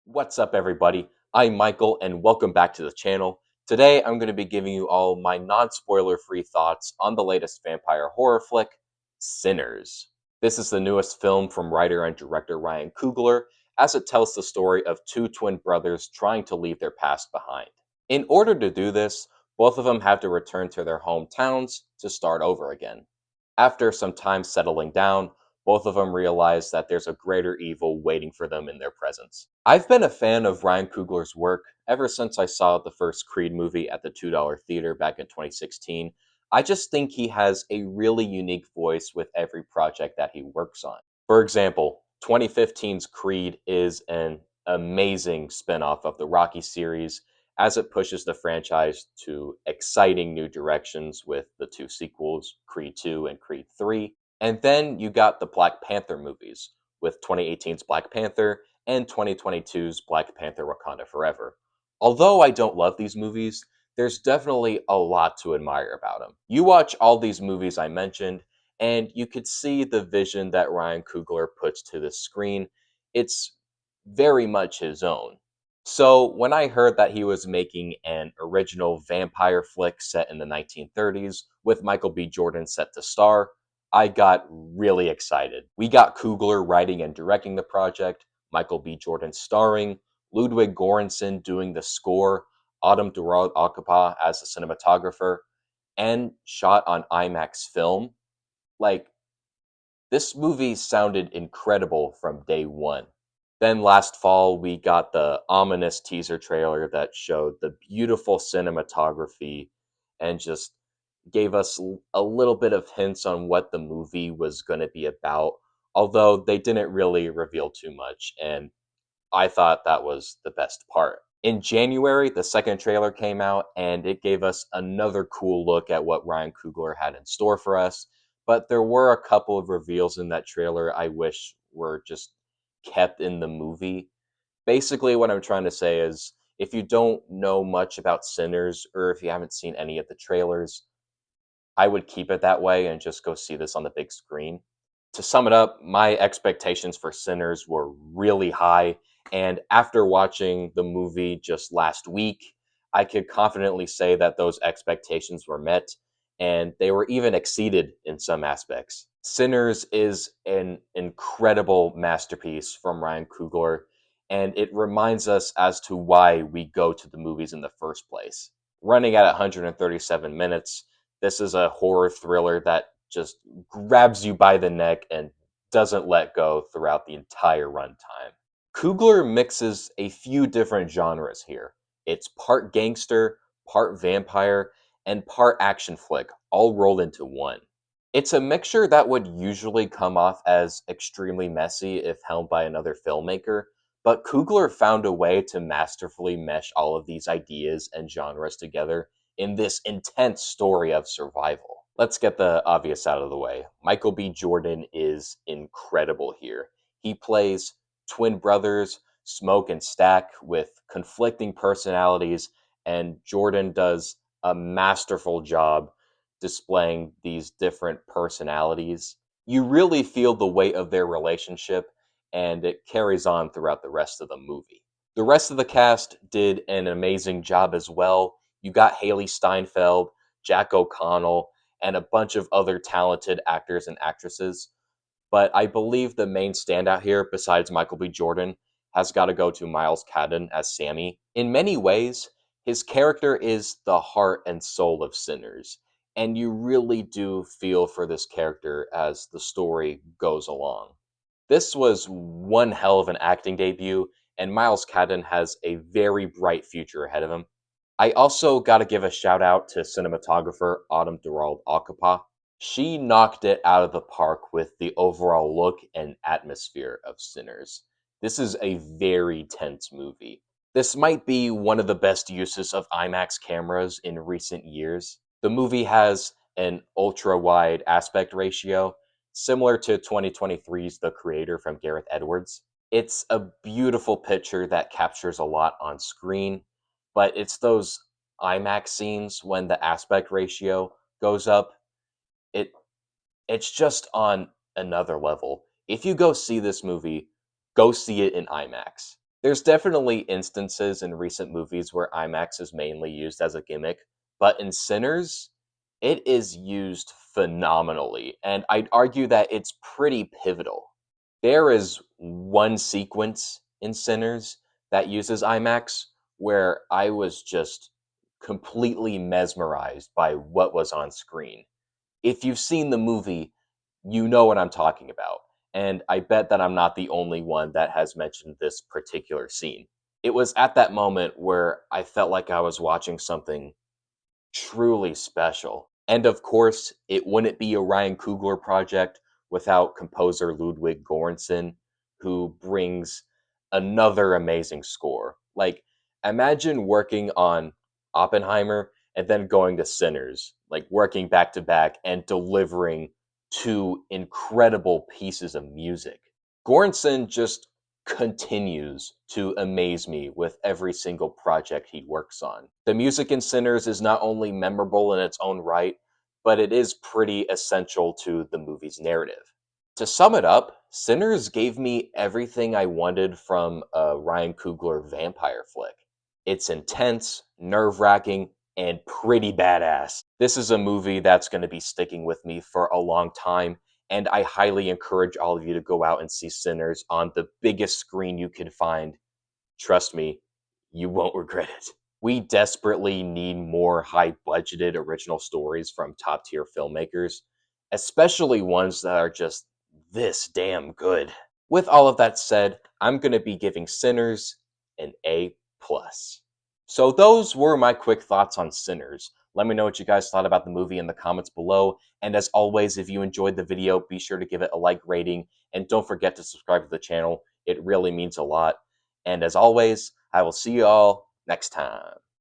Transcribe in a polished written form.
What's up, everybody? I'm Michael, and welcome back to the channel. Today, I'm going to be giving you all my non-spoiler free thoughts on the latest vampire horror flick, Sinners. This is the newest film from writer and director Ryan Coogler, as it tells the story of two twin brothers trying to leave their past behind. In order to do this, both of them have to return to their hometowns to start over again. After some time settling down, both of them realize that there's a greater evil waiting for them in their presence. I've been a fan of Ryan Coogler's work ever since I saw the first Creed movie at the $2 theater back in 2016. I just think he has a really unique voice with every project that he works on. For example, 2015's Creed is an amazing spin-off of the Rocky series as it pushes the franchise to exciting new directions with the two sequels, Creed 2 and Creed 3. And then you got the Black Panther movies, with 2018's Black Panther and 2022's Black Panther Wakanda Forever. Although I don't love these movies, there's definitely a lot to admire about them. You watch all these movies I mentioned, and you could see the vision that Ryan Coogler puts to the screen. It's very much his own. So, when I heard that he was making an original vampire flick set in the 1930s with Michael B. Jordan set to star, I got really excited. We got Coogler writing and directing the project, Michael B. Jordan starring, Ludwig Göransson doing the score, Autumn Durald Akapa as the cinematographer, and shot on IMAX film. Like, this movie sounded incredible from day one. Then last fall, we got the ominous teaser trailer that showed the beautiful cinematography and just gave us a little bit of hints on what the movie was going to be about, although they didn't really reveal too much, and I thought that was the best part. In January, the second trailer came out, and it gave us another cool look at what Ryan Coogler had in store for us, but there were a couple of reveals in that trailer I wish were just kept in the movie. Basically, what I'm trying to say is if you don't know much about Sinners or if you haven't seen any of the trailers, I would keep it that way and just go see this on the big screen. To sum it up, my expectations for Sinners were really high, and after watching the movie just last week, I could confidently say that those expectations were met, and they were even exceeded in some aspects. Sinners is an incredible masterpiece from Ryan Coogler, and it reminds us as to why we go to the movies in the first place. Running at 137 minutes, this is a horror thriller that just grabs you by the neck and doesn't let go throughout the entire runtime. Coogler mixes a few different genres here. It's part gangster, part vampire, and part action flick, all rolled into one. It's a mixture that would usually come off as extremely messy if helmed by another filmmaker, but Coogler found a way to masterfully mesh all of these ideas and genres together in this intense story of survival. Let's get the obvious out of the way. Michael B. Jordan is incredible here. He plays twin brothers, Smoke and Stack, with conflicting personalities, and Jordan does a masterful job displaying these different personalities. You really feel the weight of their relationship, and it carries on throughout the rest of the movie. The rest of the cast did an amazing job as well. You got Hailee Steinfeld, Jack O'Connell, and a bunch of other talented actors and actresses. But I believe the main standout here, besides Michael B. Jordan, has got to go to Miles Caton as Sammy. In many ways, his character is the heart and soul of Sinners, and you really do feel for this character as the story goes along. This was one hell of an acting debut, and Miles Caton has a very bright future ahead of him. I also got to give a shout out to cinematographer Autumn Durald Akapa. She knocked it out of the park with the overall look and atmosphere of Sinners. This is a very tense movie. This might be one of the best uses of IMAX cameras in recent years. The movie has an ultra wide aspect ratio, similar to 2023's The Creator from Gareth Edwards. It's a beautiful picture that captures a lot on screen, but it's those IMAX scenes when the aspect ratio goes up. It it's just on another level. If you go see this movie, go see it in IMAX. There's definitely instances in recent movies where IMAX is mainly used as a gimmick, but in Sinners, it is used phenomenally, and I'd argue that it's pretty pivotal. There is one sequence in Sinners that uses IMAX where I was just completely mesmerized by what was on screen. If you've seen the movie, you know what I'm talking about. And I bet that I'm not the only one that has mentioned this particular scene. It was at that moment where I felt like I was watching something truly special. And of course, it wouldn't be a Ryan Coogler project without composer Ludwig Göransson, who brings another amazing score. Like, imagine working on Oppenheimer and then going to Sinners, like working back to back and delivering two incredible pieces of music. Göransson just continues to amaze me with every single project he works on. The music in Sinners is not only memorable in its own right, but it is pretty essential to the movie's narrative. To sum it up, Sinners gave me everything I wanted from a Ryan Coogler vampire flick. It's intense, nerve wracking, and pretty badass. This is a movie that's going to be sticking with me for a long time, and I highly encourage all of you to go out and see Sinners on the biggest screen you can find. Trust me, you won't regret it. We desperately need more high budgeted original stories from top tier filmmakers, especially ones that are just this damn good. With all of that said, I'm going to be giving Sinners an A+. So those were my quick thoughts on Sinners. Let me know what you guys thought about the movie in the comments below. And as always, if you enjoyed the video, be sure to give it a like rating. And don't forget to subscribe to the channel. It really means a lot. And as always, I will see you all next time.